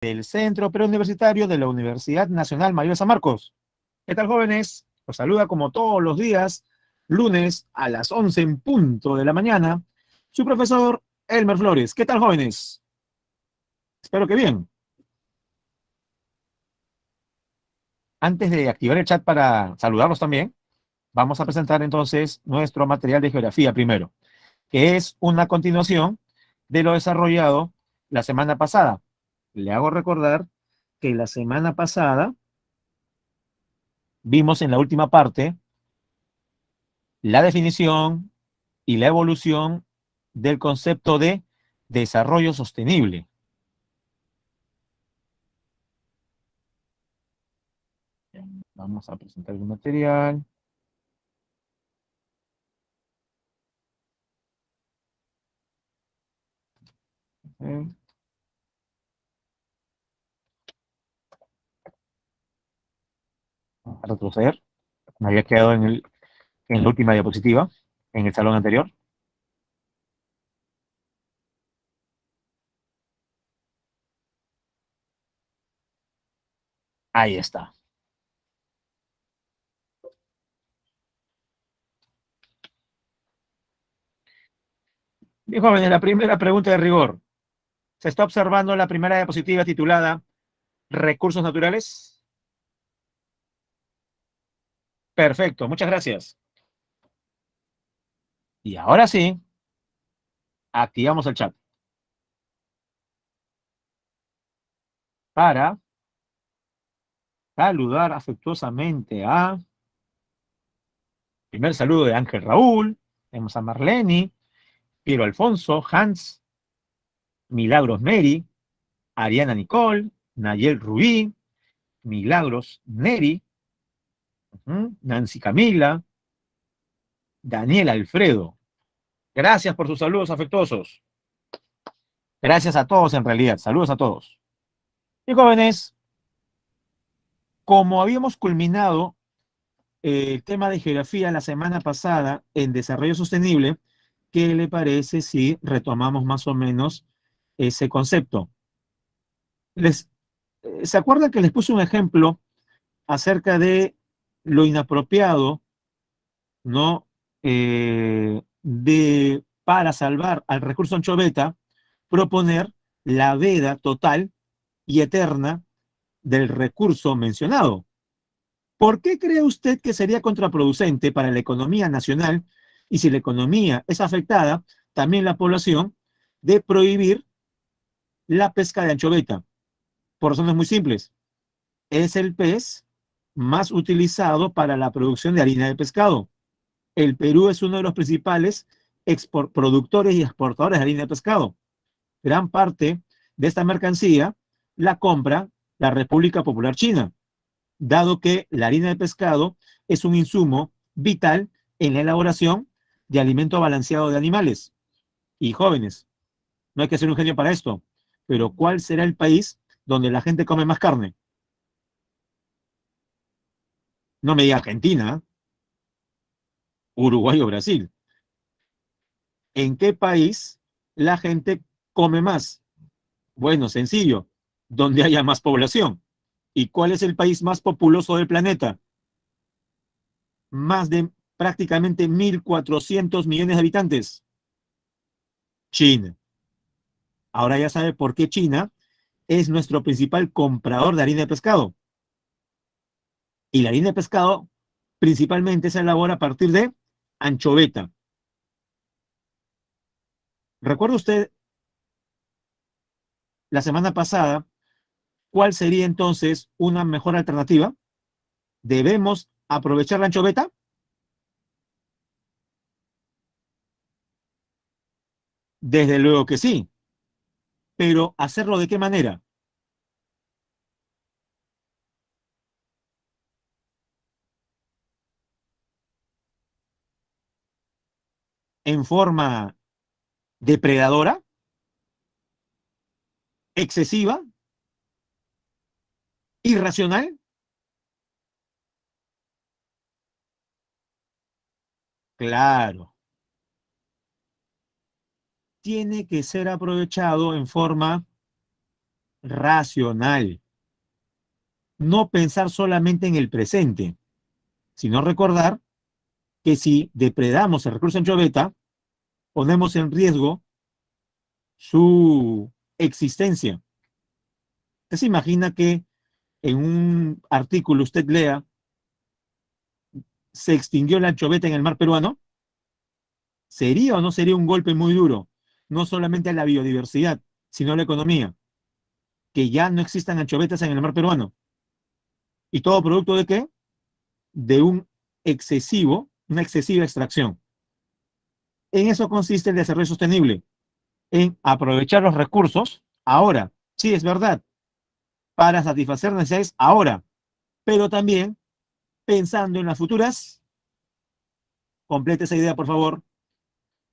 Del Centro Preuniversitario de la Universidad Nacional Mayor de San Marcos. ¿Qué tal, jóvenes? Los saluda como todos los días, lunes a las 11 en punto de la mañana, su profesor Elmer Flores. ¿Qué tal, jóvenes? Espero que bien. Antes de activar el chat para saludarlos también, vamos a presentar entonces nuestro material de geografía primero, que es una continuación de lo desarrollado la semana pasada. Le hago recordar que la semana pasada vimos en la última parte la definición y la evolución del concepto de desarrollo sostenible. Vamos a presentar el material. Vamos a retroceder. Me había quedado en la última diapositiva, en el salón anterior. Ahí está. Bien, jóvenes, la primera pregunta de rigor. ¿Se está observando la primera diapositiva titulada Recursos naturales? Perfecto, muchas gracias. Y ahora sí, activamos el chat para saludar afectuosamente a... Primer saludo de Ángel Raúl, tenemos a Marleni, Piero Alfonso, Hans, Milagros Mary, Ariana Nicole, Nayel Rubí, Milagros Neri, Nancy Camila, Daniel Alfredo. Gracias por sus saludos afectuosos. Gracias a todos en realidad. Saludos a todos. Y jóvenes, como habíamos culminado el tema de geografía la semana pasada en desarrollo sostenible, ¿qué le parece si retomamos más o menos ese concepto? ¿Se acuerdan que les puse un ejemplo acerca de lo inapropiado, ¿no? Para salvar al recurso anchoveta, proponer la veda total y eterna del recurso mencionado. ¿Por qué cree usted que sería contraproducente para la economía nacional y si la economía es afectada, también la población, de prohibir la pesca de anchoveta? Por razones muy simples. Es el pez más utilizado para la producción de harina de pescado. El Perú es uno de los principales productores y exportadores de harina de pescado. Gran parte de esta mercancía la compra la República Popular China, dado que la harina de pescado es un insumo vital en la elaboración de alimento balanceado de animales. Y jóvenes, no hay que ser un genio para esto, pero ¿cuál será el país donde la gente come más carne? No me diga Argentina, Uruguay o Brasil. ¿En qué país la gente come más? Bueno, sencillo, donde haya más población. ¿Y cuál es el país más populoso del planeta? Más de prácticamente 1.400 millones de habitantes. China. Ahora ya sabe por qué China es nuestro principal comprador de harina de pescado. Y la harina de pescado principalmente se elabora a partir de anchoveta. ¿Recuerda usted la semana pasada cuál sería entonces una mejor alternativa? ¿Debemos aprovechar la anchoveta? Desde luego que sí, pero ¿hacerlo de qué manera? ¿En forma depredadora, excesiva, irracional? Claro, tiene que ser aprovechado en forma racional. No pensar solamente en el presente, sino recordar que si depredamos el recurso anchoveta, ponemos en riesgo su existencia. ¿Usted se imagina que en un artículo usted lea, se extinguió la anchoveta en el mar peruano? ¿Sería o no sería un golpe muy duro? No solamente a la biodiversidad, sino a la economía. Que ya no existan anchovetas en el mar peruano. ¿Y todo producto de qué? De una excesiva extracción. En eso consiste el desarrollo sostenible, en aprovechar los recursos ahora. Sí, es verdad, para satisfacer necesidades ahora, pero también pensando en las futuras. Complete esa idea, por favor.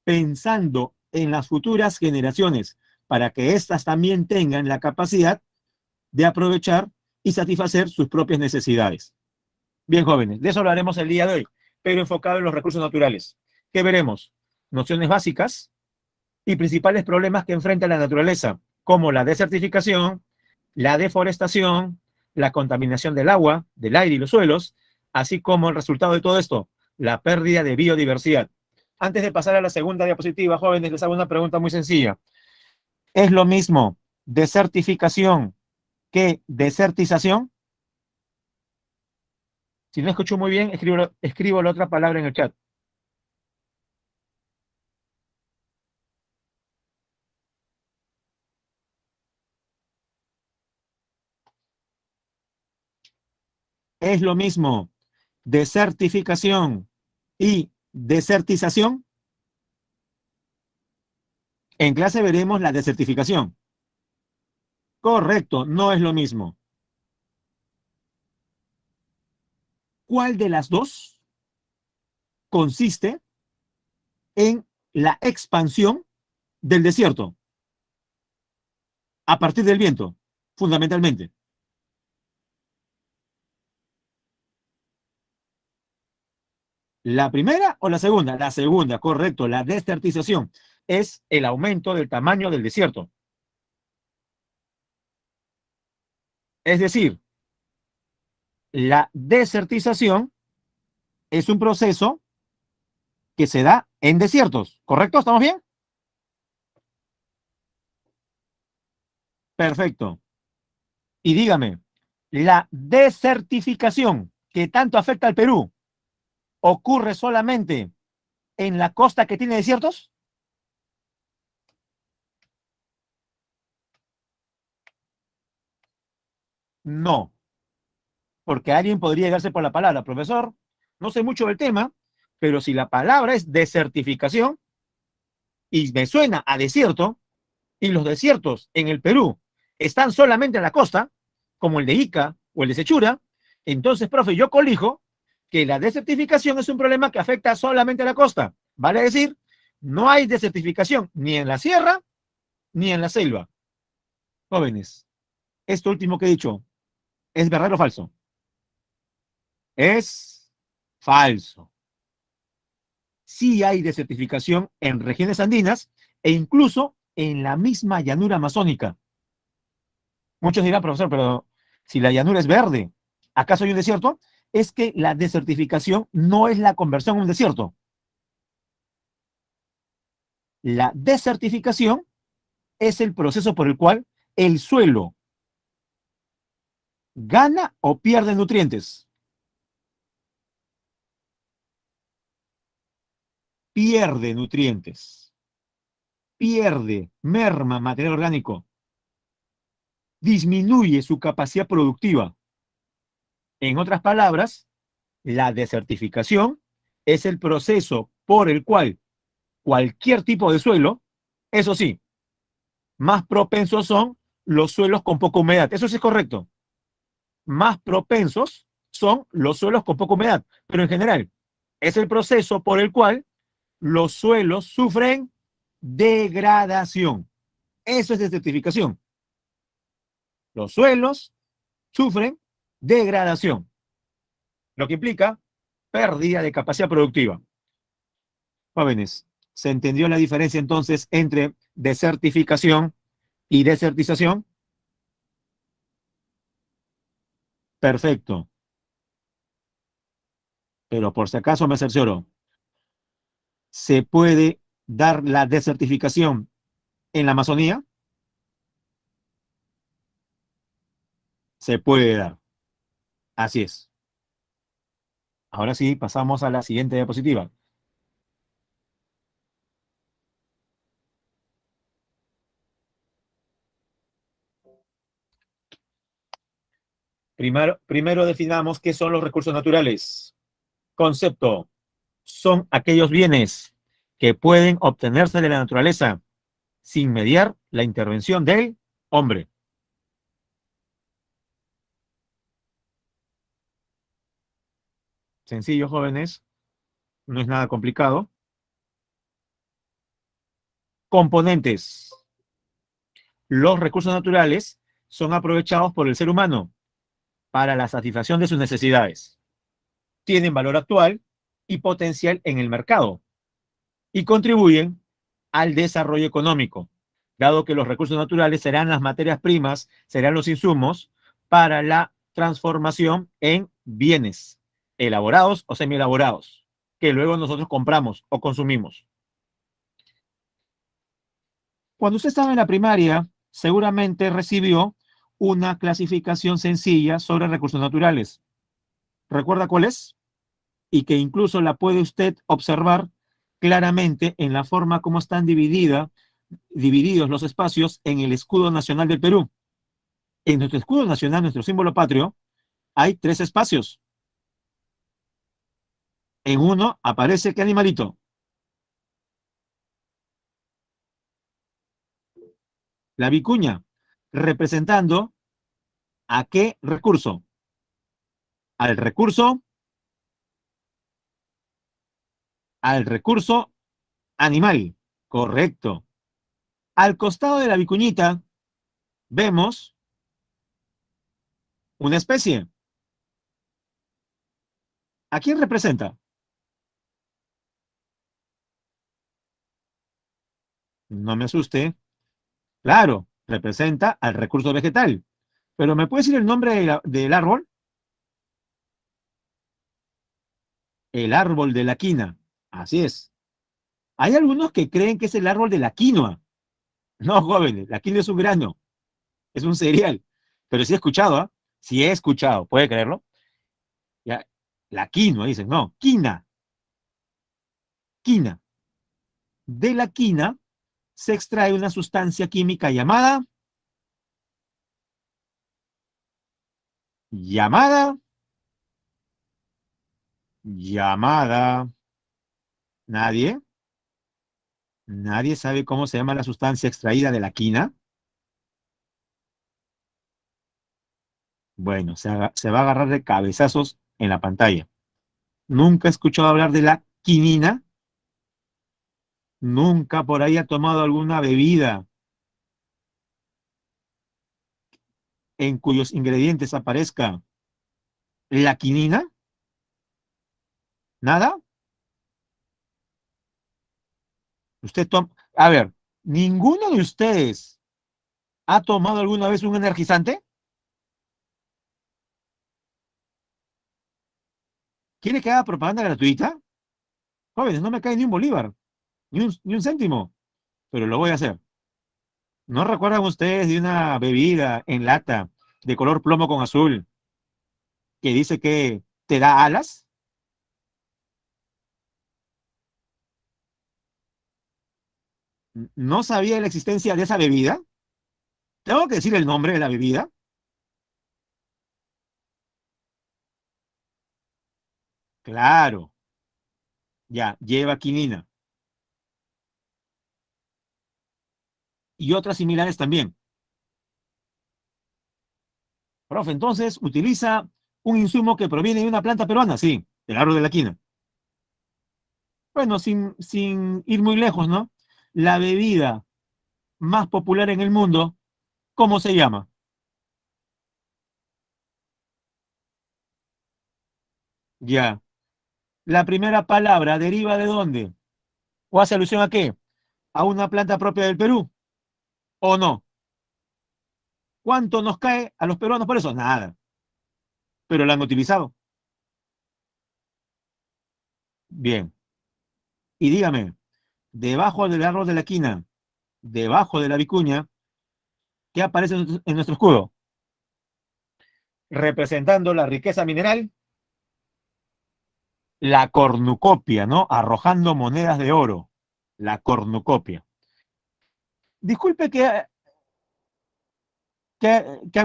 Pensando en las futuras generaciones, para que éstas también tengan la capacidad de aprovechar y satisfacer sus propias necesidades. Bien, jóvenes, de eso hablaremos el día de hoy, pero enfocado en los recursos naturales. ¿Qué veremos? Nociones básicas y principales problemas que enfrenta la naturaleza, como la desertificación, la deforestación, la contaminación del agua, del aire y los suelos, así como el resultado de todo esto, la pérdida de biodiversidad. Antes de pasar a la segunda diapositiva, jóvenes, les hago una pregunta muy sencilla. ¿Es lo mismo desertificación que desertización? Si no escucho muy bien, escribo la otra palabra en el chat. ¿Es lo mismo desertificación y desertización? En clase veremos la desertificación. Correcto, no es lo mismo. ¿Cuál de las dos consiste en la expansión del desierto a partir del viento, fundamentalmente? ¿La primera o la segunda? La segunda, correcto. La desertización es el aumento del tamaño del desierto. Es decir, la desertización es un proceso que se da en desiertos, ¿correcto? ¿Estamos bien? Perfecto. Y dígame, ¿la desertificación que tanto afecta al Perú ocurre solamente en la costa que tiene desiertos? No, porque alguien podría llegarse por la palabra, profesor, no sé mucho del tema, pero si la palabra es desertificación y me suena a desierto, y los desiertos en el Perú están solamente en la costa, como el de Ica o el de Sechura, entonces, profe, yo colijo que la desertificación es un problema que afecta solamente a la costa. Vale decir, no hay desertificación ni en la sierra ni en la selva. Jóvenes, esto último que he dicho, ¿es verdadero o falso? Es falso. Sí hay desertificación en regiones andinas e incluso en la misma llanura amazónica. Muchos dirán, profesor, pero si la llanura es verde, ¿acaso hay un desierto? Es que la desertificación no es la conversión a un desierto. La desertificación es el proceso por el cual el suelo gana o pierde nutrientes. Pierde nutrientes. Pierde, merma material orgánico. Disminuye su capacidad productiva. En otras palabras, la desertificación es el proceso por el cual cualquier tipo de suelo, eso sí, más propensos son los suelos con poca humedad. Eso sí es correcto. Más propensos son los suelos con poca humedad. Pero en general, es el proceso por el cual los suelos sufren degradación. Eso es desertificación. Los suelos sufren degradación, lo que implica pérdida de capacidad productiva. Jóvenes, ¿se entendió la diferencia entonces entre desertificación y desertización? Perfecto. Pero por si acaso me cercioro, ¿se puede dar la desertificación en la Amazonía? Se puede dar. Así es. Ahora sí, pasamos a la siguiente diapositiva. Primero definamos qué son los recursos naturales. Concepto: son aquellos bienes que pueden obtenerse de la naturaleza sin mediar la intervención del hombre. Sencillo, jóvenes, no es nada complicado. Componentes: los recursos naturales son aprovechados por el ser humano para la satisfacción de sus necesidades. Tienen valor actual y potencial en el mercado y contribuyen al desarrollo económico, dado que los recursos naturales serán las materias primas, serán los insumos para la transformación en bienes elaborados o semielaborados, que luego nosotros compramos o consumimos. Cuando usted estaba en la primaria, seguramente recibió una clasificación sencilla sobre recursos naturales. ¿Recuerda cuál es? Y que incluso la puede usted observar claramente en la forma como están divididos los espacios en el escudo nacional del Perú. En nuestro escudo nacional, nuestro símbolo patrio, hay 3 espacios. En uno aparece ¿qué animalito? La vicuña, representando ¿a qué recurso? Al recurso, al recurso animal. Correcto. Al costado de la vicuñita vemos una especie. ¿A quién representa? No me asuste. Claro, representa al recurso vegetal. Pero ¿me puede decir el nombre del árbol? El árbol de la quina. Así es. Hay algunos que creen que es el árbol de la quinoa. No, jóvenes, la quinoa es un grano, es un cereal. Pero sí he escuchado, ¿ah? Sí he escuchado, ¿puede creerlo? Ya, la quinoa, dicen, no, quina, quina. De la quina se extrae una sustancia química llamada, llamada. ¿Nadie? ¿Nadie sabe cómo se llama la sustancia extraída de la quina? Bueno, se va a agarrar de cabezazos en la pantalla. ¿Nunca he escuchado hablar de la quinina? ¿Nunca por ahí ha tomado alguna bebida en cuyos ingredientes aparezca la quinina? ¿Nada? Usted toma... A ver, ¿ninguno de ustedes ha tomado alguna vez un energizante? ¿Quiere que haga propaganda gratuita? Jóvenes, no me cae ni un bolívar, ni un céntimo, pero lo voy a hacer. ¿No recuerdan ustedes de una bebida en lata de color plomo con azul que dice que te da alas? ¿No sabía la existencia de esa bebida? ¿Tengo que decir el nombre de la bebida? Claro, ya, lleva quinina. Y otras similares también. Profe, entonces utiliza un insumo que proviene de una planta peruana, sí, el árbol de la quina. Bueno, sin ir muy lejos, ¿no? La bebida más popular en el mundo, ¿cómo se llama? Ya. La primera palabra deriva de dónde? ¿O hace alusión a qué? ¿A una planta propia del Perú? ¿O no? ¿Cuánto nos cae a los peruanos por eso? Nada. pero la han utilizado. Bien. Y dígame, debajo del árbol de la quina, debajo de la vicuña, ¿qué aparece en nuestro escudo? Representando la riqueza mineral, la cornucopia, ¿no? Arrojando monedas de oro, la cornucopia. Disculpe que haga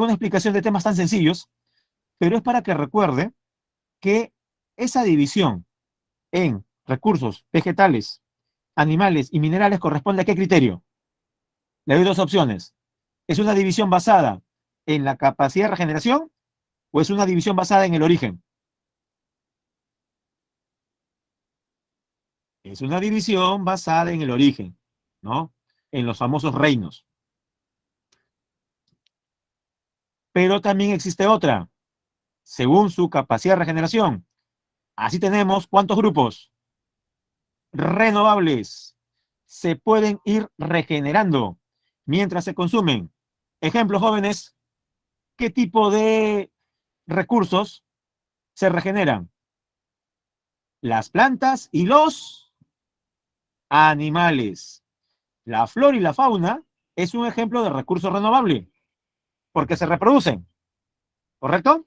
una explicación de temas tan sencillos, pero es para que recuerde que esa división en recursos vegetales, animales y minerales corresponde a qué criterio. Le doy dos opciones. ¿Es una división basada en la capacidad de regeneración o es una división basada en el origen? Es una división basada en el origen, ¿no? En los famosos reinos. Pero también existe otra, según su capacidad de regeneración. Así tenemos, ¿cuántos grupos? Renovables. Se pueden ir regenerando mientras se consumen. Ejemplos, jóvenes, ¿qué tipo de recursos se regeneran? Las plantas y los animales. La flora y la fauna es un ejemplo de recurso renovable porque se reproducen, ¿correcto?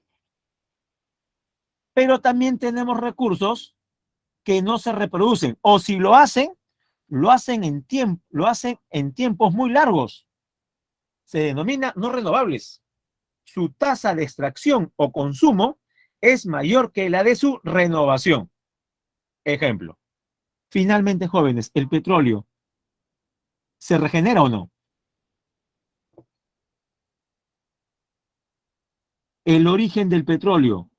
Pero también tenemos recursos que no se reproducen o si lo hacen en tiempos muy largos. Se denomina no renovables. Su tasa de extracción o consumo es mayor que la de su renovación. Ejemplo. Finalmente, jóvenes, ¿el petróleo se regenera o no? El origen del petróleo.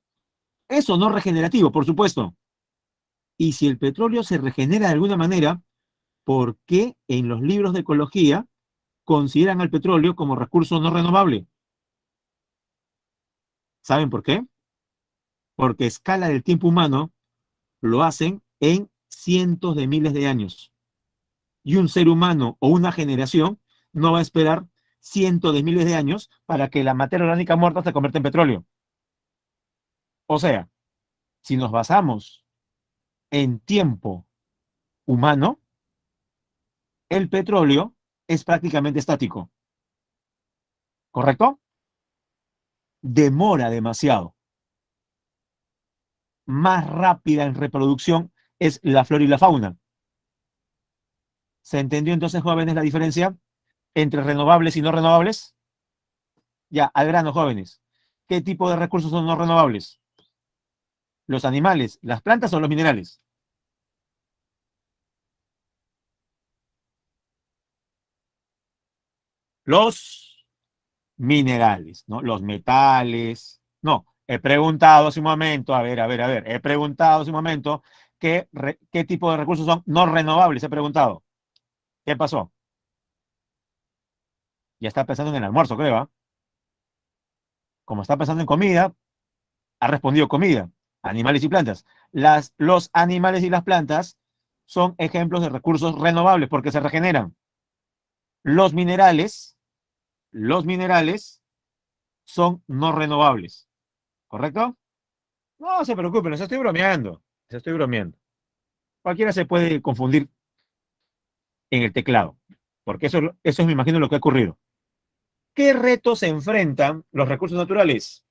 Eso no regenerativo, por supuesto. Y si el petróleo se regenera de alguna manera, ¿por qué en los libros de ecología consideran al petróleo como recurso no renovable? ¿Saben por qué? Porque a escala del tiempo humano lo hacen en cientos de miles de años. Y un ser humano o una generación no va a esperar cientos de miles de años para que la materia orgánica muerta se convierta en petróleo. O sea, si nos basamos en tiempo humano, el petróleo es prácticamente estático, ¿correcto? Demora demasiado. Más rápida en reproducción es la flora y la fauna. ¿Se entendió entonces, jóvenes, la diferencia entre renovables y no renovables? Ya, al grano, jóvenes. ¿Qué tipo de recursos son no renovables? ¿Los animales, las plantas o los minerales? Los minerales, ¿no? Los metales. No, he preguntado hace un momento, a ver, he preguntado hace un momento qué tipo de recursos son no renovables, he preguntado. ¿Qué pasó? Ya está pensando en el almuerzo, creo, ¿ah? Como está pensando en comida, ha respondido comida, animales y plantas. Los animales y las plantas son ejemplos de recursos renovables porque se regeneran. Los minerales, los minerales son no renovables, ¿correcto? No se preocupen, les estoy bromeando, les estoy bromeando. Cualquiera se puede confundir en el teclado, porque eso me imagino lo que ha ocurrido. ¿Qué retos se enfrentan los recursos naturales?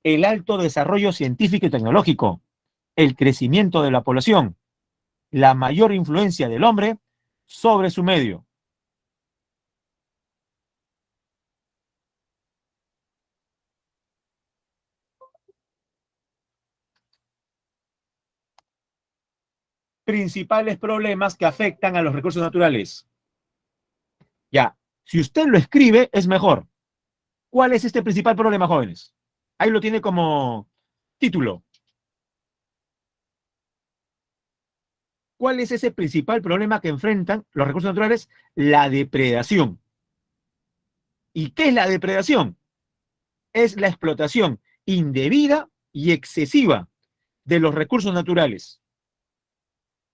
El alto desarrollo científico y tecnológico, el crecimiento de la población, la mayor influencia del hombre sobre su medio. Principales problemas que afectan a los recursos naturales. Ya, si usted lo escribe, es mejor. ¿Cuál es este principal problema, jóvenes? Ahí lo tiene como título. ¿Cuál es ese principal problema que enfrentan los recursos naturales? La depredación. ¿Y qué es la depredación? Es la explotación indebida y excesiva de los recursos naturales.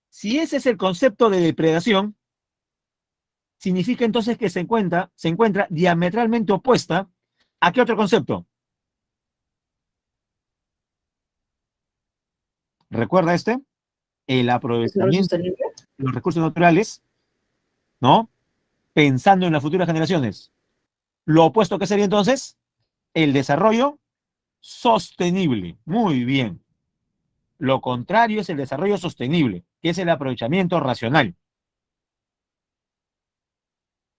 Si ese es el concepto de depredación, significa entonces que se encuentra diametralmente opuesta a qué otro concepto? Recuerda el ¿Desarrollo aprovechamiento sostenible? de los recursos naturales, ¿no? Pensando en las futuras generaciones. Lo opuesto que sería entonces el desarrollo sostenible. Muy bien. Lo contrario es el desarrollo sostenible, que es el aprovechamiento racional.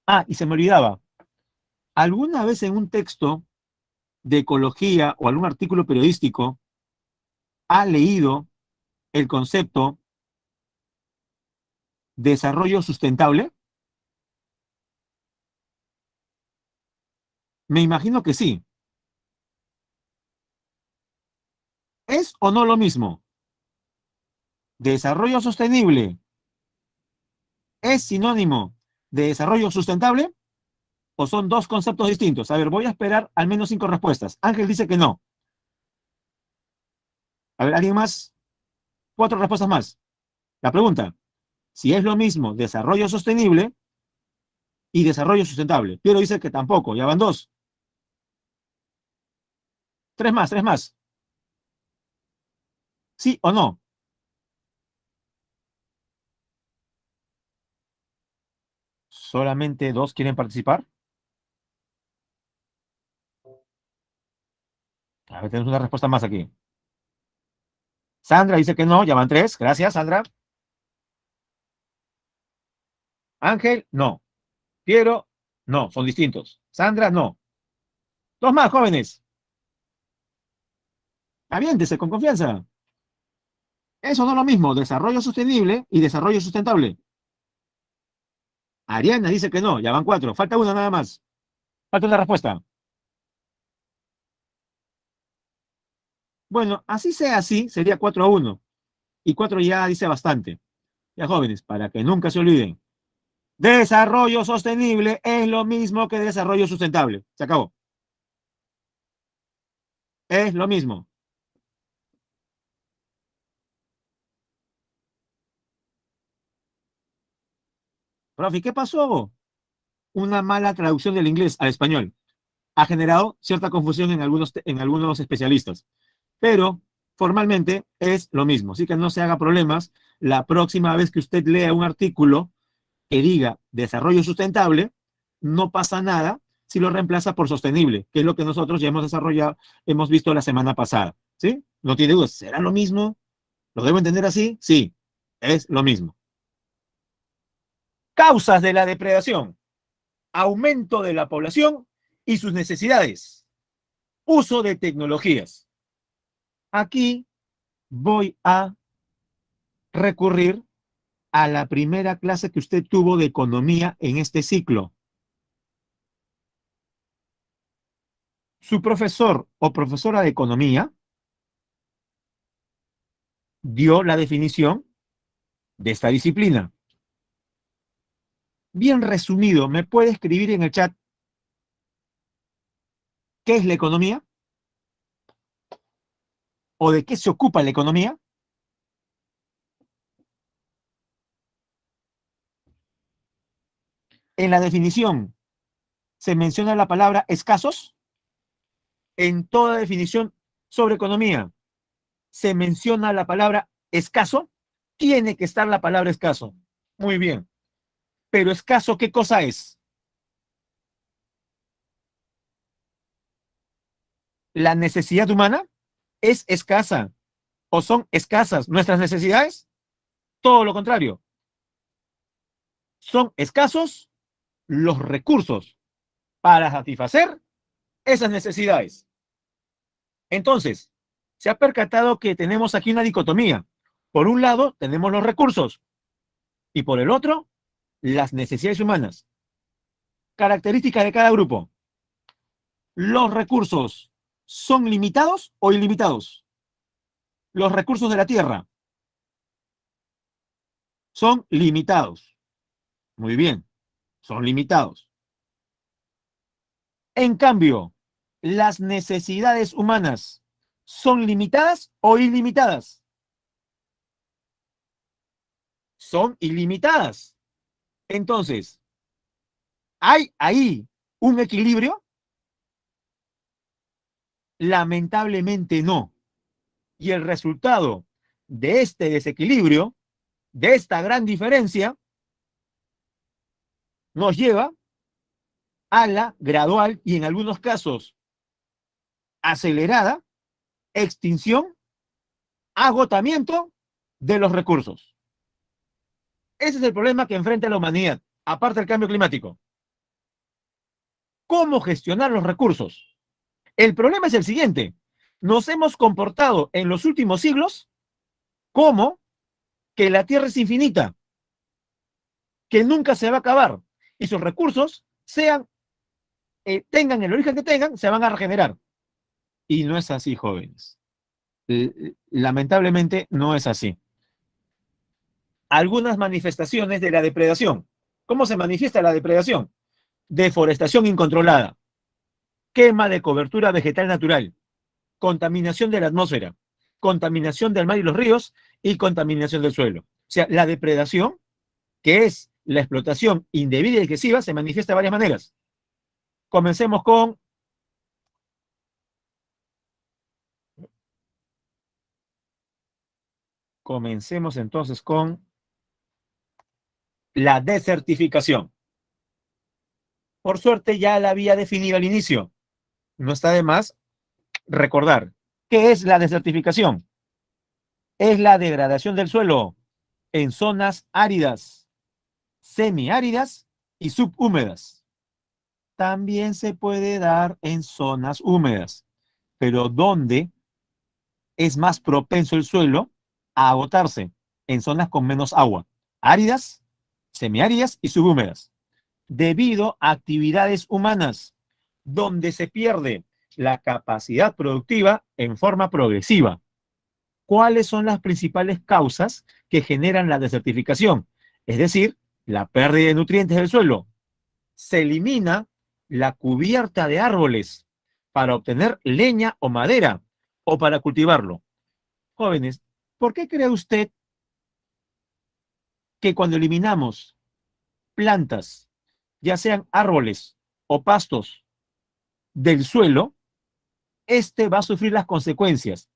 Ah, y se me olvidaba. ¿Alguna vez en un texto de ecología o algún artículo periodístico ha leído el concepto desarrollo sustentable? Me imagino que sí. ¿Es o no lo mismo? ¿Desarrollo sostenible es sinónimo de desarrollo sustentable o son dos conceptos distintos? A ver, voy a esperar al menos 5 respuestas. Ángel dice que no. A ver, ¿alguien más? 4 respuestas más. La pregunta, si es lo mismo desarrollo sostenible y desarrollo sustentable. Piero dice que tampoco, ya van 2. 3 más, 3 más. ¿Sí o no? ¿Solamente 2 quieren participar? A ver, tenemos una respuesta más aquí. Sandra dice que no, ya van 3. Gracias, Sandra. Ángel, no. Piero, no, son distintos. Sandra, no. 2 más, jóvenes. Aviéntese con confianza. Eso no es lo mismo, desarrollo sostenible y desarrollo sustentable. Ariana dice que no, ya van 4. Falta una nada más. Falta una respuesta. Bueno, así sea así, sería 4-1. Y 4 ya dice bastante. Ya jóvenes, para que nunca se olviden. Desarrollo sostenible es lo mismo que desarrollo sustentable. Se acabó. Es lo mismo. Profe, ¿qué pasó? Una mala traducción del inglés al español ha generado cierta confusión en algunos especialistas, pero formalmente es lo mismo, así que no se haga problemas. La próxima vez que usted lea un artículo que diga desarrollo sustentable, no pasa nada si lo reemplaza por sostenible, que es lo que nosotros ya hemos desarrollado, hemos visto la semana pasada, ¿sí? No tiene dudas, ¿será lo mismo? ¿Lo debo entender así? Sí, es lo mismo. Causas de la depredación: aumento de la población y sus necesidades. Uso de tecnologías. Aquí voy a recurrir a la primera clase que usted tuvo de economía en este ciclo. Su profesor o profesora de economía dio la definición de esta disciplina. Bien resumido, ¿me puede escribir en el chat qué es la economía? ¿O de qué se ocupa la economía? En la definición se menciona la palabra escasos. En toda definición sobre economía se menciona la palabra escaso. Tiene que estar la palabra escaso. Muy bien. Pero escaso, ¿qué cosa es? ¿La necesidad humana es escasa o son escasas nuestras necesidades? Todo lo contrario. Son escasos los recursos para satisfacer esas necesidades. Entonces, se ha percatado que tenemos aquí una dicotomía. Por un lado, tenemos los recursos y por el otro, las necesidades humanas. Características de cada grupo. ¿Los recursos son limitados o ilimitados? Los recursos de la tierra son limitados. Muy bien, son limitados. En cambio, las necesidades humanas son limitadas o ilimitadas. Son ilimitadas. Entonces, ¿hay ahí un equilibrio? Lamentablemente no. Y el resultado de este desequilibrio, de esta gran diferencia, nos lleva a la gradual y en algunos casos acelerada extinción, agotamiento de los recursos. Ese es el problema que enfrenta la humanidad, aparte del cambio climático. ¿Cómo gestionar los recursos? El problema es el siguiente. Nos hemos comportado en los últimos siglos como que la Tierra es infinita, que nunca se va a acabar y sus recursos tengan el origen que tengan, se van a regenerar. Y no es así, jóvenes. Lamentablemente no es así. Algunas manifestaciones de la depredación. ¿Cómo se manifiesta la depredación? Deforestación incontrolada, quema de cobertura vegetal natural, contaminación de la atmósfera, contaminación del mar y los ríos y contaminación del suelo. O sea, la depredación, que es la explotación indebida y excesiva, se manifiesta de varias maneras. Comencemos con Comencemos entonces con la desertificación. Por suerte ya la había definido al inicio. No está de más recordar. ¿Qué es la desertificación? Es la degradación del suelo en zonas áridas, semiáridas y subhúmedas. También se puede dar en zonas húmedas, pero ¿dónde es más propenso el suelo a agotarse? En zonas con menos agua, áridas, semiáridas y subhúmedas, debido a actividades humanas, donde se pierde la capacidad productiva en forma progresiva. ¿Cuáles son las principales causas que generan la desertificación? Es decir, la pérdida de nutrientes del suelo. Se elimina la cubierta de árboles para obtener leña o madera o para cultivarlo. Jóvenes, ¿por qué cree usted que cuando eliminamos plantas, ya sean árboles o pastos del suelo, este va a sufrir las consecuencias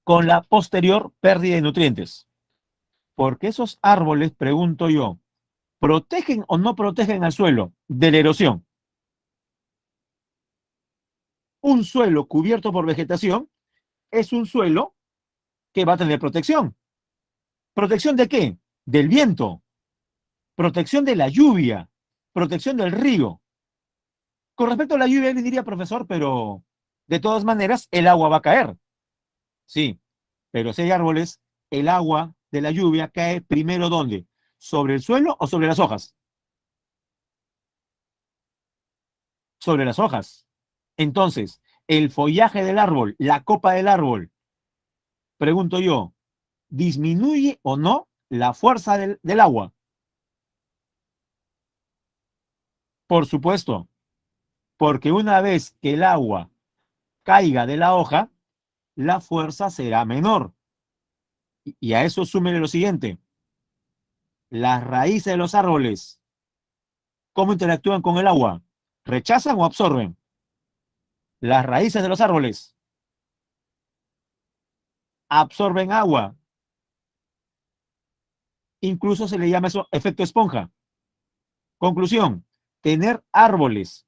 con la posterior pérdida de nutrientes? Porque esos árboles, pregunto yo, ¿protegen o no protegen al suelo de la erosión? Un suelo cubierto por vegetación es un suelo que va a tener protección. ¿Protección de qué? Del viento, protección de la lluvia, protección del río. Con respecto a la lluvia, le diría, profesor, pero de todas maneras el agua va a caer. Sí, pero si hay árboles, el agua de la lluvia cae primero ¿dónde? ¿Sobre el suelo o sobre las hojas? Sobre las hojas. Entonces, el follaje del árbol, la copa del árbol, pregunto yo, ¿disminuye o no la fuerza del agua? Por supuesto, porque una vez que el agua caiga de la hoja, la fuerza será menor. Y a eso súmele lo siguiente, las raíces de los árboles, ¿cómo interactúan con el agua? ¿Rechazan o absorben? Las raíces de los árboles absorben agua. Incluso se le llama eso efecto esponja. Conclusión, tener árboles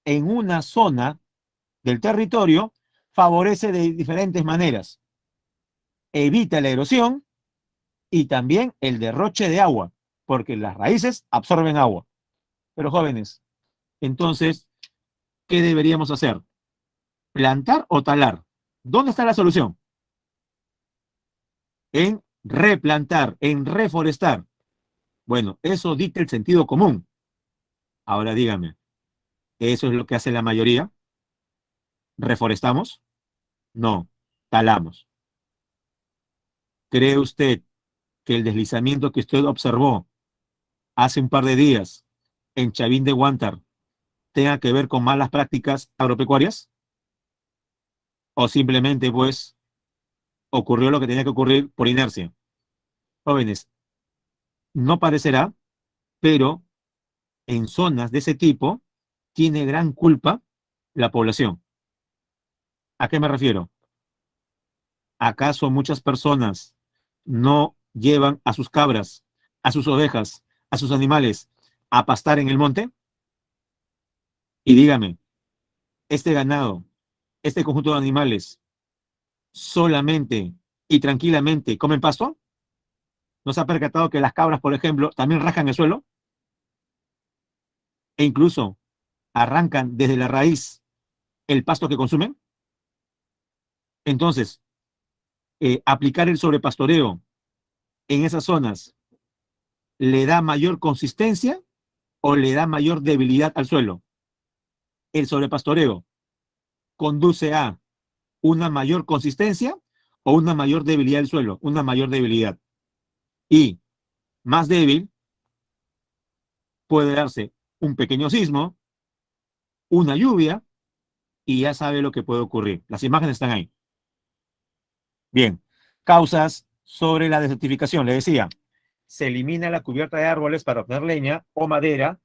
en una zona del territorio favorece de diferentes maneras. Evita la erosión y también el derroche de agua, porque las raíces absorben agua. Pero jóvenes, entonces, ¿qué deberíamos hacer? ¿Plantar o talar? ¿Dónde está la solución? En replantar, en reforestar. Bueno, eso dicta el sentido común. Ahora dígame, ¿eso es lo que hace la mayoría? ¿Reforestamos? No, talamos. ¿Cree usted que el deslizamiento que usted observó hace un par de días en Chavín de Huántar tenga que ver con malas prácticas agropecuarias? ¿O simplemente, pues, ocurrió lo que tenía que ocurrir por inercia? Jóvenes, no parecerá, pero en zonas de ese tipo tiene gran culpa la población. ¿A qué me refiero? ¿Acaso muchas personas no llevan a sus cabras, a sus ovejas, a sus animales a pastar en el monte? Y dígame, este ganado, este conjunto de animales, solamente y tranquilamente comen pasto? ¿No se ha percatado que las cabras, por ejemplo, también rajan el suelo e incluso arrancan desde la raíz el pasto que consumen? Entonces, aplicar el sobrepastoreo en esas zonas le da mayor consistencia o le da mayor debilidad al suelo. El sobrepastoreo conduce a una mayor consistencia o una mayor debilidad del suelo, una mayor debilidad. Y más débil puede darse un pequeño sismo, una lluvia, y ya sabe lo que puede ocurrir. Las imágenes están ahí. Bien, causas sobre la desertificación. Le decía, se elimina la cubierta de árboles para obtener leña o madera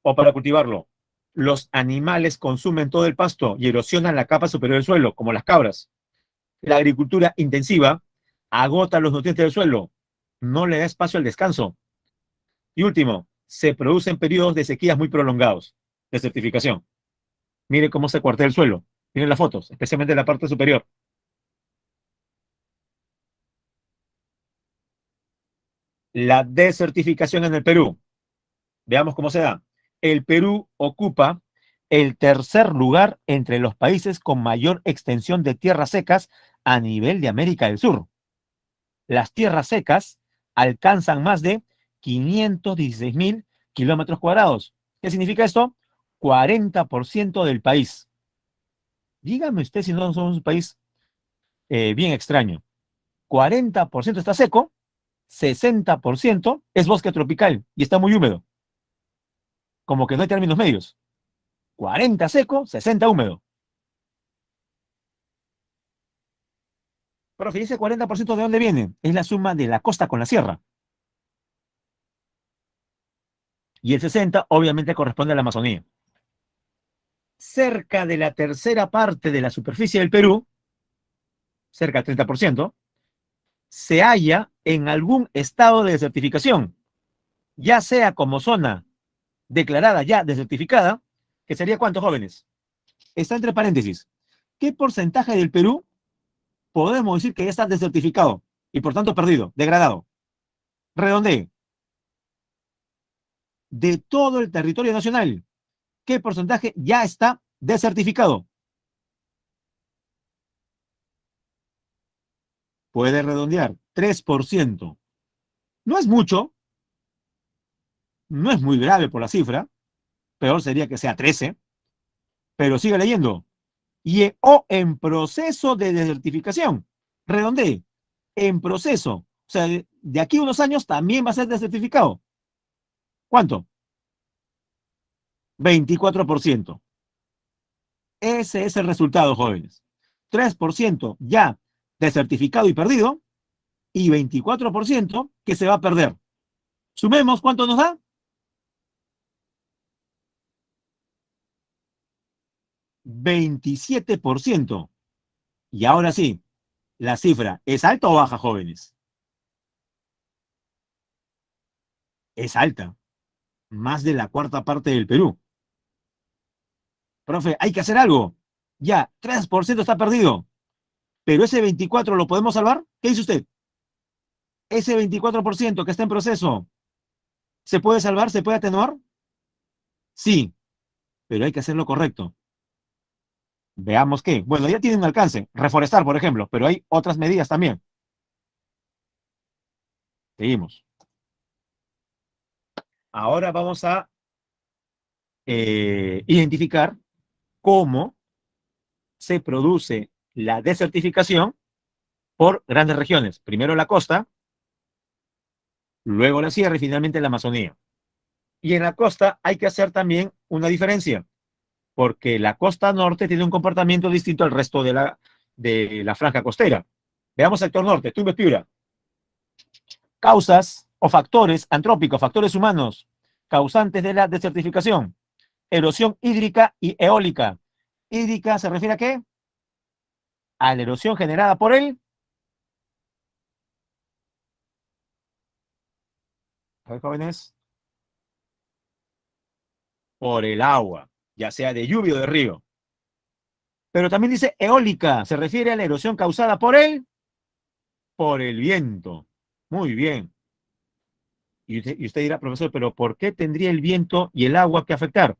o para cultivarlo. Los animales consumen todo el pasto y erosionan la capa superior del suelo, como las cabras. La agricultura intensiva agota los nutrientes del suelo, no le da espacio al descanso. Y último, se producen periodos de sequías muy prolongados. Desertificación. Mire cómo se cuartea el suelo. Miren las fotos, especialmente la parte superior. La desertificación en el Perú. Veamos cómo se da. El Perú ocupa el tercer lugar entre los países con mayor extensión de tierras secas a nivel de América del Sur. Las tierras secas alcanzan más de 516.000 kilómetros cuadrados. ¿Qué significa esto? 40% del país. Dígame usted si no somos un país bien extraño. 40% está seco, 60% es bosque tropical y está muy húmedo. Como que no hay términos medios. 40 seco, 60 húmedo. Profe, ¿y ese 40% de dónde viene? Es la suma de la costa con la sierra. Y el 60 obviamente corresponde a la Amazonía. Cerca de la tercera parte de la superficie del Perú, cerca del 30%, se halla en algún estado de desertificación, ya sea como zona declarada ya desertificada, que sería ¿cuántos jóvenes? Está entre paréntesis. ¿Qué porcentaje del Perú podemos decir que ya está desertificado y por tanto perdido, degradado? Redondee. De todo el territorio nacional, ¿qué porcentaje ya está desertificado? Puede redondear, 3%. No es mucho, no es muy grave por la cifra, peor sería que sea 13, pero sigue leyendo. O en proceso de desertificación. Redondee, en proceso. O sea, de aquí a unos años también va a ser desertificado. ¿Cuánto? 24%. Ese es el resultado, jóvenes. 3% ya desertificado y perdido y 24% que se va a perder. Sumemos, ¿cuánto nos da? 27%. Y ahora sí, la cifra, ¿es alta o baja, jóvenes? Es alta. Más de la cuarta parte del Perú. Profe, hay que hacer algo. Ya, 3% está perdido. Pero ese 24% lo podemos salvar. ¿Qué dice usted? Ese 24% que está en proceso, ¿se puede salvar? ¿Se puede atenuar? Sí, pero hay que hacerlo correcto. Veamos qué. Bueno, ya tiene un alcance. Reforestar, por ejemplo, pero hay otras medidas también. Seguimos. Ahora vamos a identificar cómo se produce la desertificación por grandes regiones. Primero la costa, luego la sierra y finalmente la Amazonía. Y en la costa hay que hacer también una diferencia, porque la costa norte tiene un comportamiento distinto al resto de la franja costera. Veamos sector norte, Tumbes Piura. Causas o factores antrópicos, factores humanos, causantes de la desertificación. Erosión hídrica y eólica. ¿Hídrica se refiere a qué? A la erosión generada por el A ver, jóvenes, por el agua, ya sea de lluvia o de río. Pero también dice eólica, se refiere a la erosión causada por el viento. Muy bien. Y usted dirá, profesor, pero ¿por qué tendría el viento y el agua que afectar?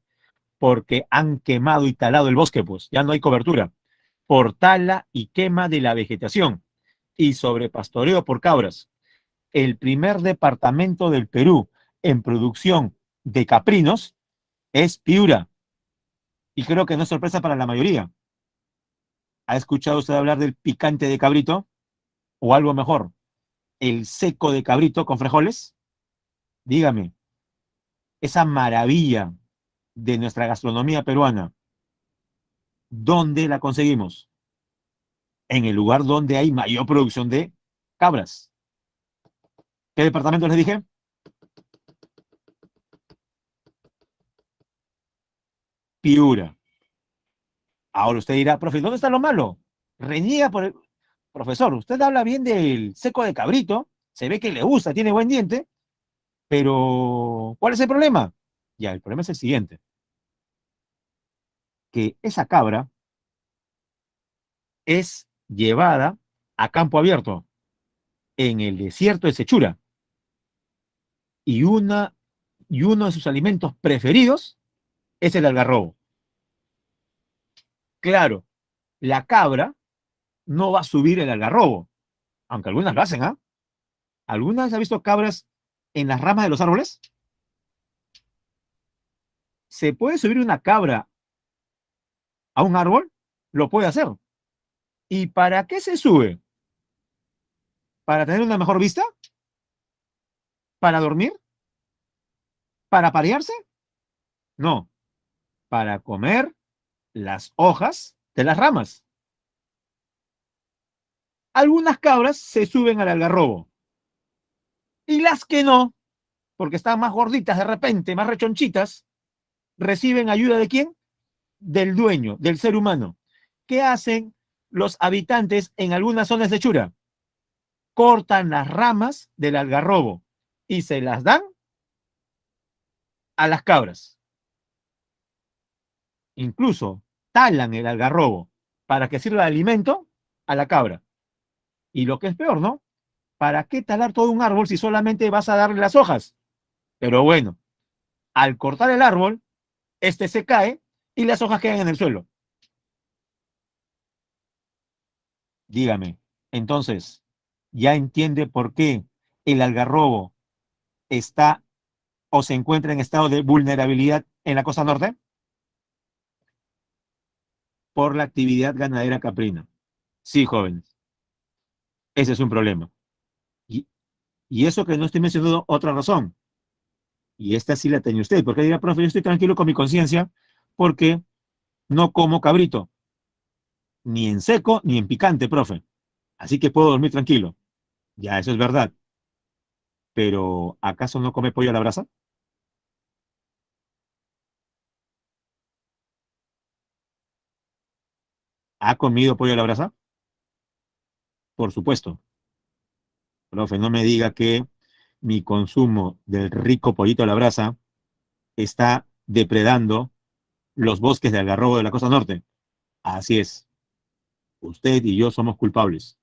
Porque han quemado y talado el bosque, pues ya no hay cobertura. Por tala y quema de la vegetación y sobrepastoreo por cabras. El primer departamento del Perú en producción de caprinos es Piura. Y creo que no es sorpresa para la mayoría. ¿Ha escuchado usted hablar del picante de cabrito? O algo mejor, el seco de cabrito con frijoles. Dígame, esa maravilla de nuestra gastronomía peruana, ¿dónde la conseguimos? En el lugar donde hay mayor producción de cabras. ¿Qué departamento les dije? Piura. Ahora usted dirá, profe, ¿dónde está lo malo? Reniega por el... Profesor, usted habla bien del seco de cabrito, se ve que le gusta, tiene buen diente, pero ¿cuál es el problema? Ya, el problema es el siguiente, que esa cabra es llevada a campo abierto, en el desierto de Sechura, y, y uno de sus alimentos preferidos es el algarrobo. Claro, la cabra no va a subir el algarrobo, aunque algunas lo hacen, ¿ah? ¿Algunas ha visto cabras en las ramas de los árboles? ¿Se puede subir una cabra a un árbol? Lo puede hacer. ¿Y para qué se sube? ¿Para tener una mejor vista? ¿Para dormir? ¿Para parearse? No, para comer las hojas de las ramas. Algunas cabras se suben al algarrobo y las que no, porque están más gorditas de repente, más rechonchitas, reciben ayuda de quién? Del dueño, del ser humano. ¿Qué hacen los habitantes en algunas zonas de Chura? Cortan las ramas del algarrobo y se las dan a las cabras. Incluso talan el algarrobo para que sirva de alimento a la cabra. Y lo que es peor, ¿no? ¿Para qué talar todo un árbol si solamente vas a darle las hojas? Pero bueno, al cortar el árbol, este se cae y las hojas quedan en el suelo. Dígame, entonces, ¿ya entiende por qué el algarrobo está o se encuentra en estado de vulnerabilidad en la costa norte? Por la actividad ganadera caprina. Sí, jóvenes, ese es un problema. Y, y eso que no estoy mencionando otra razón. Y esta sí la tenía usted, porque dirá, profe, yo estoy tranquilo con mi conciencia porque no como cabrito, ni en seco ni en picante, profe. Así que puedo dormir tranquilo. Ya, eso es verdad. Pero ¿acaso no come pollo a la brasa? ¿Ha comido pollo a la brasa? Por supuesto. Profe, no me diga que mi consumo del rico pollito a la brasa está depredando los bosques de algarrobo de la costa norte. Así es. Usted y yo somos culpables.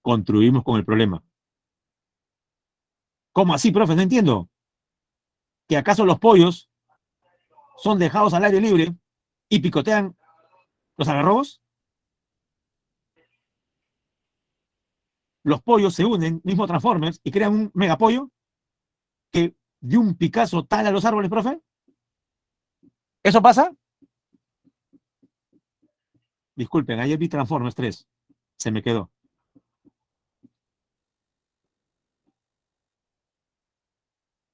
Contribuimos con el problema. ¿Cómo así, profe? No entiendo. ¿Que acaso los pollos son dejados al aire libre y picotean los algarrobos? Los pollos se unen, mismo Transformers, y crean un megapollo que de un picazo tala los árboles, profe. ¿Eso pasa? Disculpen, ayer vi Transformers 3. Se me quedó.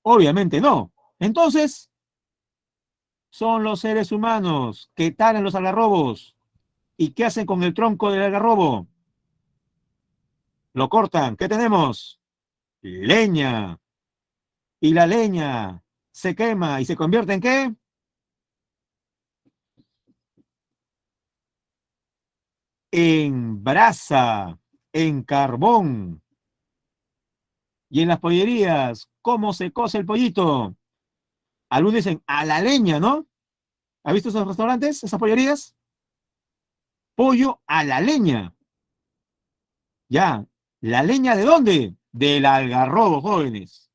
Obviamente no. Entonces, son los seres humanos que talan los algarrobos. ¿Y qué hacen con el tronco del algarrobo? Lo cortan. ¿Qué tenemos? Leña. Y la leña se quema y se convierte en ¿qué? En brasa, en carbón. Y en las pollerías, cómo se cose el pollito. Algunos dicen a la leña, ¿no? ¿Ha visto esos restaurantes, esas pollerías? Pollo a la leña. Ya. ¿La leña de dónde? Del algarrobo, jóvenes.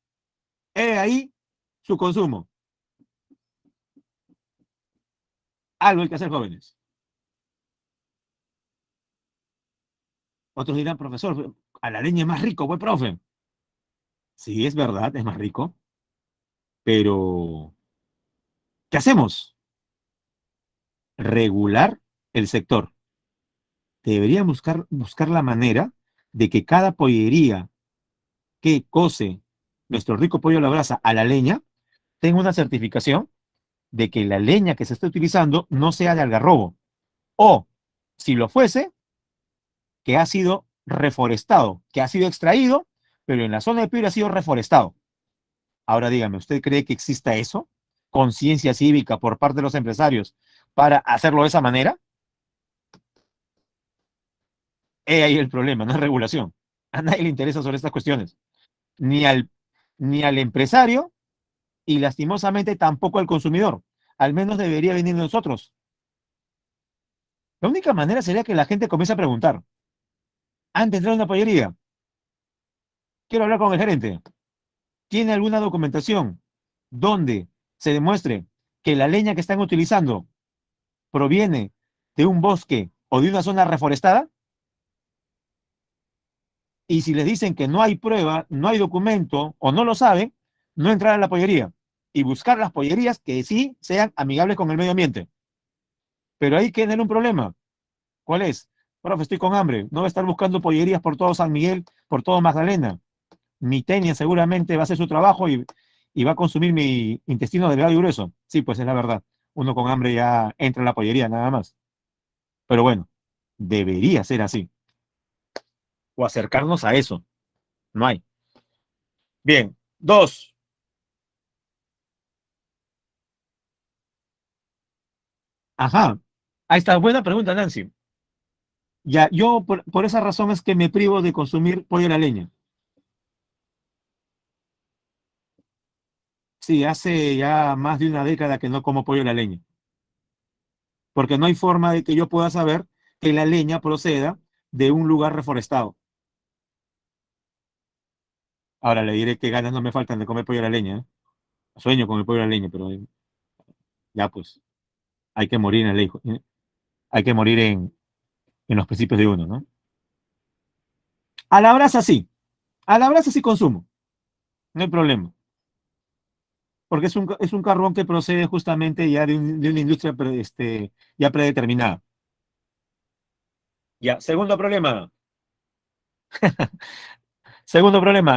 He ahí su consumo. Algo hay que hacer, jóvenes. Otros dirán, profesor, a la leña es más rico, pues, profe. Sí, es verdad, es más rico, pero ¿qué hacemos? Regular el sector. Deberían buscar la manera de que cada pollería que cose nuestro rico pollo a la brasa a la leña tenga una certificación de que la leña que se está utilizando no sea de algarrobo. O, si lo fuese, que ha sido reforestado, que ha sido extraído, pero en la zona de Piura ha sido reforestado. Ahora dígame, ¿usted cree que exista eso? Conciencia cívica por parte de los empresarios para hacerlo de esa manera. He ahí el problema, no es regulación. A nadie le interesa sobre estas cuestiones. Ni al, ni al empresario y lastimosamente tampoco al consumidor. Al menos debería venir de nosotros. La única manera sería que la gente comience a preguntar. Antes de entrar a una pollería, quiero hablar con el gerente. ¿Tiene alguna documentación donde se demuestre que la leña que están utilizando proviene de un bosque o de una zona reforestada? Y si les dicen que no hay prueba, no hay documento o no lo saben, no entrar a la pollería y buscar las pollerías que sí sean amigables con el medio ambiente. Pero ahí tienen un problema. ¿Cuál es? Profe, estoy con hambre. No voy a estar buscando pollerías por todo San Miguel, por todo Magdalena. Mi tenia seguramente va a hacer su trabajo y va a consumir mi intestino delgado y grueso. Sí, pues es la verdad. Uno con hambre ya entra a la pollería, nada más. Pero bueno, debería ser así. O acercarnos a eso. No hay. Bien. Dos. Ajá. Ahí está. Buena pregunta, Nancy. Ya, yo por esa razón es que me privo de consumir pollo a la leña. Sí, hace ya más de una década que no como pollo a la leña. Porque no hay forma de que yo pueda saber que la leña proceda de un lugar reforestado. Ahora le diré que ganas no me faltan de comer pollo a la leña, ¿eh? Sueño con el pollo a la leña, pero ya pues, hay que morir en el hijo, ¿eh? Hay que morir en los principios de uno, ¿no? A la brasa sí, a la brasa sí consumo, no hay problema, porque es un carbón que procede justamente ya de una industria ya predeterminada. Ya, segundo problema,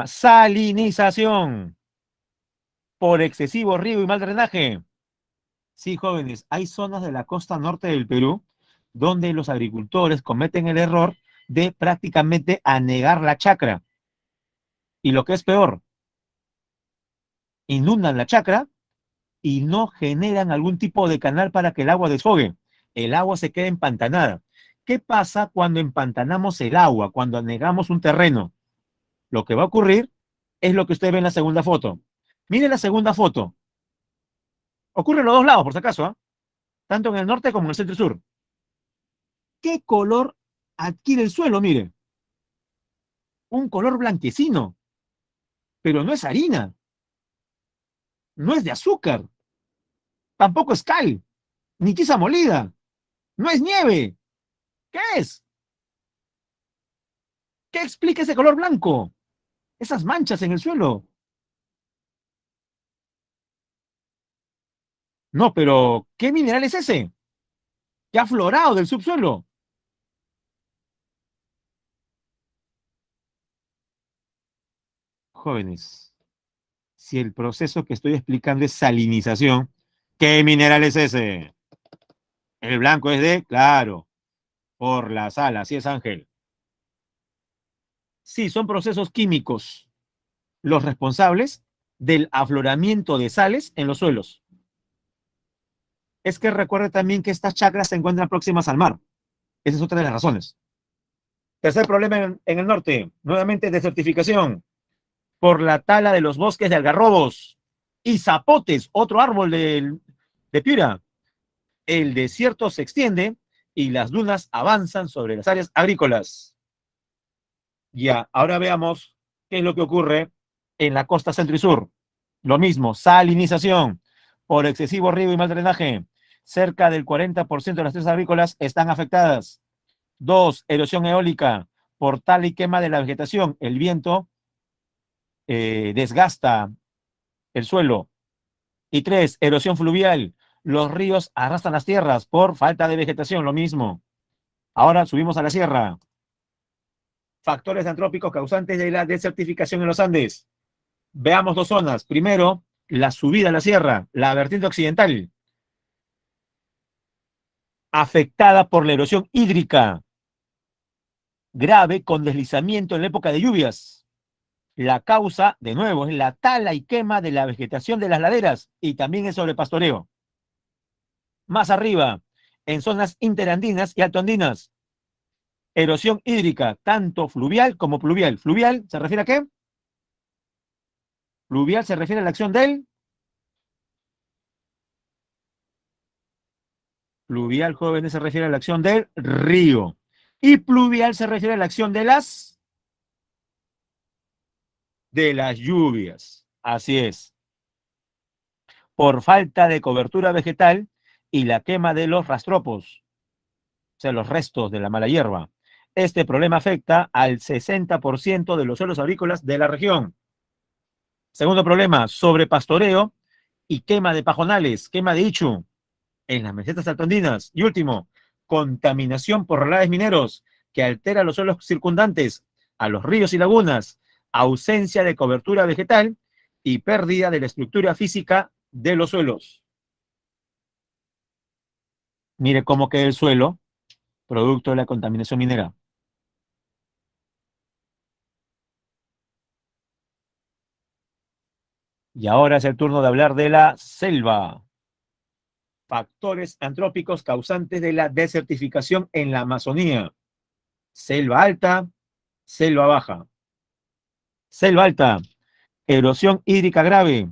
salinización por excesivo riego y mal drenaje. Sí, jóvenes, hay zonas de la costa norte del Perú donde los agricultores cometen el error de prácticamente anegar la chacra. Y lo que es peor, inundan la chacra y no generan algún tipo de canal para que el agua desfogue. El agua se queda empantanada. ¿Qué pasa cuando empantanamos el agua, cuando anegamos un terreno? Lo que va a ocurrir es lo que usted ve en la segunda foto. Mire la segunda foto. Ocurre en los dos lados, por si acaso, ¿ah? Tanto en el norte como en el centro y sur. ¿Qué color adquiere el suelo? Mire, un color blanquecino, pero no es harina, no es de azúcar, tampoco es cal, ni tiza molida, no es nieve. ¿Qué es? ¿Qué explica ese color blanco? Esas manchas en el suelo. No, pero ¿qué mineral es ese? ¿Qué ha aflorado del subsuelo? Jóvenes, si el proceso que estoy explicando es salinización, ¿qué mineral es ese? El blanco es claro, por la sal, así es Ángel. Sí, son procesos químicos los responsables del afloramiento de sales en los suelos. Es que recuerde también que estas chacras se encuentran próximas al mar. Esa es otra de las razones. Tercer problema en el norte, nuevamente desertificación. por la tala de los bosques de algarrobos y zapotes, otro árbol de Piura. El desierto se extiende y las dunas avanzan sobre las áreas agrícolas. Ya, ahora veamos qué es lo que ocurre en la costa centro y sur. Lo mismo, salinización por excesivo riego y mal drenaje. Cerca del 40% de las tierras agrícolas están afectadas. Dos, erosión eólica por tala y quema de la vegetación. El viento desgasta el suelo. Y tres, erosión fluvial. Los ríos arrastran las tierras por falta de vegetación, lo mismo. Ahora subimos a la sierra. Factores antrópicos causantes de la desertificación en los Andes. Veamos dos zonas. Primero, la subida a la sierra, la vertiente occidental, afectada por la erosión hídrica grave con deslizamiento en la época de lluvias. La causa, de nuevo, es la tala y quema de la vegetación de las laderas y también el sobrepastoreo. Más arriba, en zonas interandinas y altoandinas, erosión hídrica, tanto fluvial como pluvial. ¿Fluvial se refiere a qué? Fluvial se refiere a la acción del fluvial, jóvenes, se refiere a la acción del río. Y pluvial se refiere a la acción de las lluvias. Así es. Por falta de cobertura vegetal y la quema de los rastropos, o sea, los restos de la mala hierba. Este problema afecta al 60% de los suelos agrícolas de la región. Segundo problema, sobrepastoreo y quema de pajonales, quema de ichu en las mesetas altoandinas. Y último, contaminación por relaves mineros que altera los suelos circundantes a los ríos y lagunas, ausencia de cobertura vegetal y pérdida de la estructura física de los suelos. Mire cómo queda el suelo, producto de la contaminación minera. Y ahora es el turno de hablar de la selva. Factores antrópicos causantes de la desertificación en la Amazonía. Selva alta, selva baja. Selva alta, erosión hídrica grave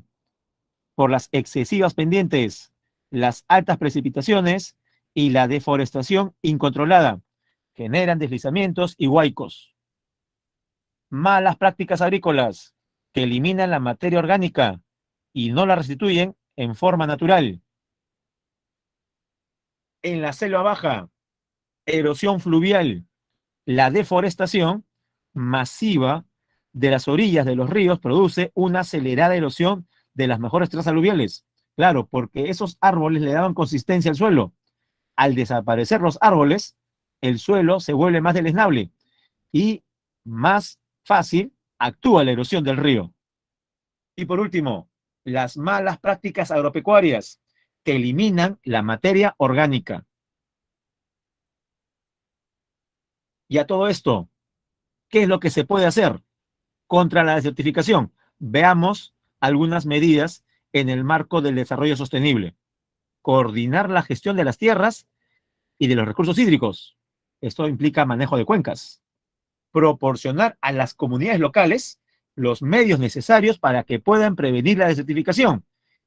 por las excesivas pendientes, las altas precipitaciones y la deforestación incontrolada. Generan deslizamientos y huaicos. Malas prácticas agrícolas que eliminan la materia orgánica y no la restituyen en forma natural. En la selva baja, erosión fluvial, la deforestación masiva de las orillas de los ríos produce una acelerada erosión de las mejores tierras aluviales. Claro, porque esos árboles le daban consistencia al suelo. Al desaparecer los árboles, el suelo se vuelve más deleznable y más fácil actúa la erosión del río. Y por último, las malas prácticas agropecuarias que eliminan la materia orgánica. Y a todo esto, ¿qué es lo que se puede hacer contra la desertificación? Veamos algunas medidas en el marco del desarrollo sostenible. Coordinar la gestión de las tierras y de los recursos hídricos. Esto implica manejo de cuencas. Proporcionar a las comunidades locales los medios necesarios para que puedan prevenir la desertificación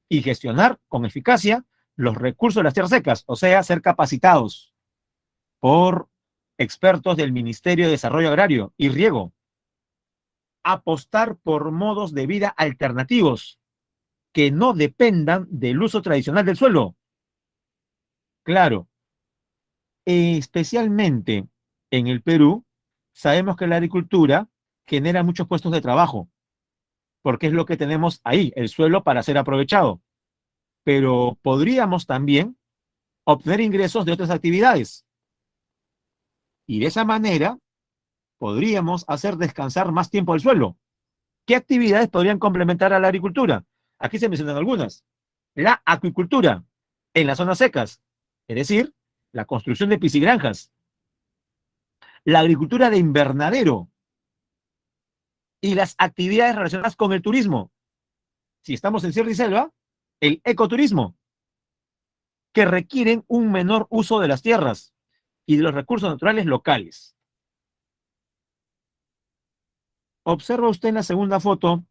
y gestionar con eficacia los recursos de las tierras secas, o sea, ser capacitados por expertos del Ministerio de Desarrollo Agrario y Riego. Apostar por modos de vida alternativos que no dependan del uso tradicional del suelo. Claro, especialmente en el Perú, sabemos que la agricultura genera muchos puestos de trabajo, porque es lo que tenemos ahí, el suelo para ser aprovechado. Pero podríamos también obtener ingresos de otras actividades. Y de esa manera podríamos hacer descansar más tiempo el suelo. ¿Qué actividades podrían complementar a la agricultura? Aquí se mencionan algunas. La acuicultura en las zonas secas, es decir, la construcción de piscigranjas. La agricultura de invernadero y las actividades relacionadas con el turismo. Si estamos en Sierra y Selva, el ecoturismo, que requieren un menor uso de las tierras y de los recursos naturales locales. ¿Observa usted en la segunda foto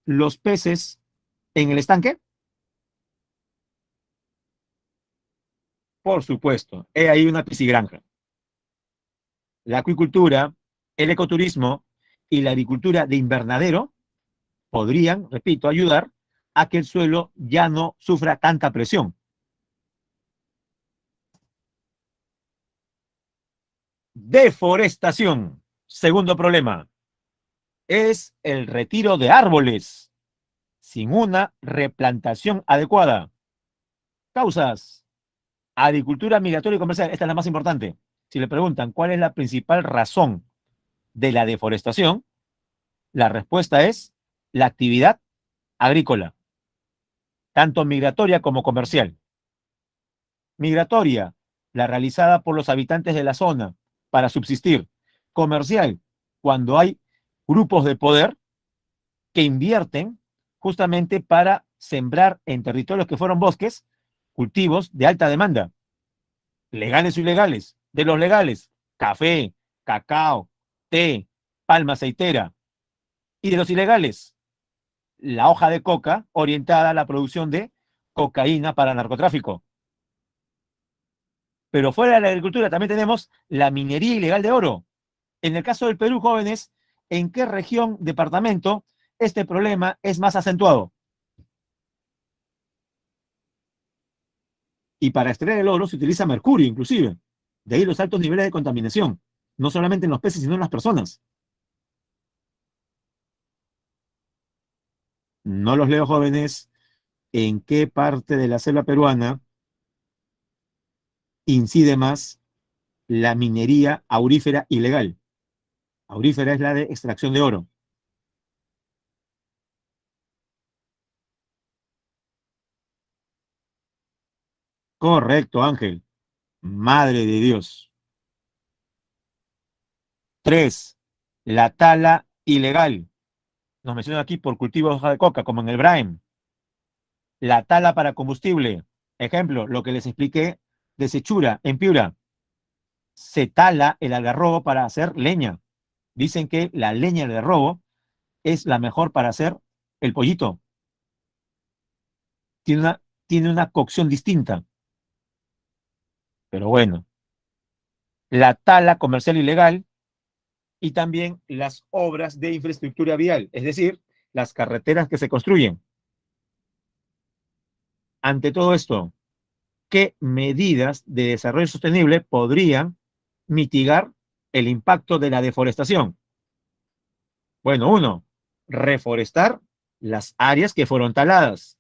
los peces en el estanque? Por supuesto, he ahí una piscigranja. La acuicultura, el ecoturismo y la agricultura de invernadero podrían, repito, ayudar a que el suelo ya no sufra tanta presión. Deforestación. Segundo problema es el retiro de árboles sin una replantación adecuada. Causas. Agricultura migratoria y comercial. Esta es la más importante. Si le preguntan cuál es la principal razón de la deforestación, la respuesta es la actividad agrícola, tanto migratoria como comercial. Migratoria, la realizada por los habitantes de la zona para subsistir. Comercial, cuando hay grupos de poder que invierten justamente para sembrar en territorios que fueron bosques cultivos de alta demanda, legales o ilegales. De los legales, café, cacao, té, palma aceitera. Y de los ilegales, la hoja de coca orientada a la producción de cocaína para narcotráfico. Pero fuera de la agricultura también tenemos la minería ilegal de oro. En el caso del Perú, jóvenes, ¿en qué región, departamento, este problema es más acentuado? Y para extraer el oro se utiliza mercurio, inclusive. De ahí los altos niveles de contaminación, no solamente en los peces, sino en las personas. No los leo, jóvenes. ¿En qué parte de la selva peruana incide más la minería aurífera ilegal? Aurífera es la de extracción de oro. Correcto, Ángel. Madre de Dios. 3. La tala ilegal. Nos mencionan aquí por cultivo de hoja de coca, como en el Braem. La tala para combustible. Ejemplo, lo que les expliqué de Sechura, en Piura. Se tala el algarrobo para hacer leña. Dicen que la leña del algarrobo es la mejor para hacer el pollito. Tiene una cocción distinta. Pero bueno, la tala comercial ilegal y también las obras de infraestructura vial, es decir, las carreteras que se construyen. Ante todo esto, ¿qué medidas de desarrollo sostenible podrían mitigar el impacto de la deforestación? Bueno, uno, reforestar las áreas que fueron taladas.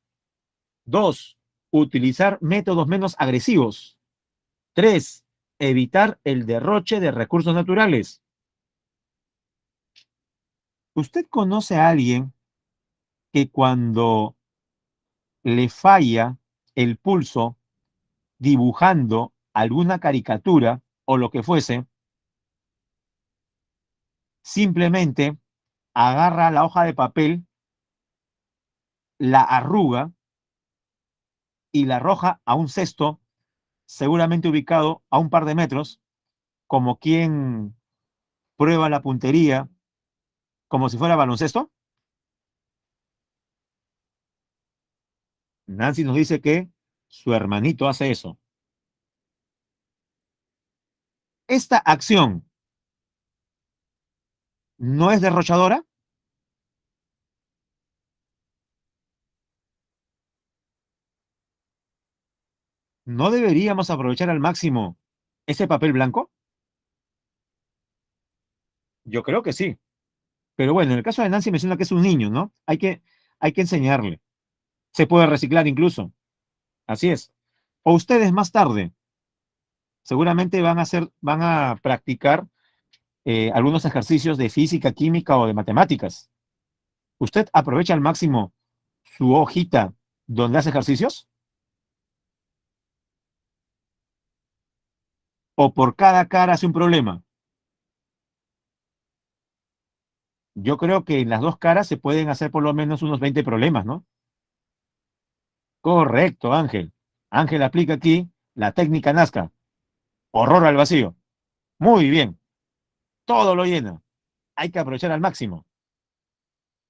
Dos, utilizar métodos menos agresivos. Tres, evitar el derroche de recursos naturales. ¿Usted conoce a alguien que cuando le falla el pulso dibujando alguna caricatura o lo que fuese, simplemente agarra la hoja de papel, la arruga y la arroja a un cesto, seguramente ubicado a un par de metros, como quien prueba la puntería, como si fuera baloncesto? Nancy nos dice que su hermanito hace eso. Esta acción no es derrochadora. ¿No deberíamos aprovechar al máximo ese papel blanco? Yo creo que sí. Pero bueno, en el caso de Nancy menciona que es un niño, ¿no? Hay que enseñarle. Se puede reciclar incluso. Así es. O ustedes más tarde, seguramente van a practicar algunos ejercicios de física, química o de matemáticas. ¿Usted aprovecha al máximo su hojita donde hace ejercicios? ¿O por cada cara hace un problema? Yo creo que en las dos caras se pueden hacer por lo menos unos 20 problemas, ¿no? Correcto, Ángel. Ángel aplica aquí la técnica Nazca. Horror al vacío. Muy bien. Todo lo llena. Hay que aprovechar al máximo.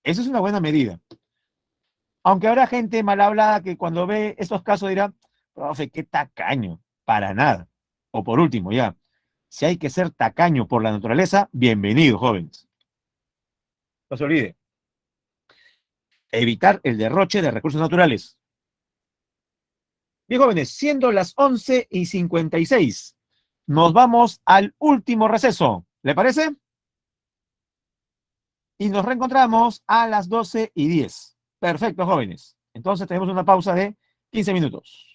Esa es una buena medida. Aunque habrá gente mal hablada que cuando ve estos casos dirá, profe, qué tacaño, para nada. O por último, ya, si hay que ser tacaño por la naturaleza, bienvenido, jóvenes. No se olvide, evitar el derroche de recursos naturales. Bien, jóvenes, siendo las 11:56, nos vamos al último receso. ¿Le parece? Y nos reencontramos a las 12:10. Perfecto, jóvenes. Entonces tenemos una pausa de 15 minutos.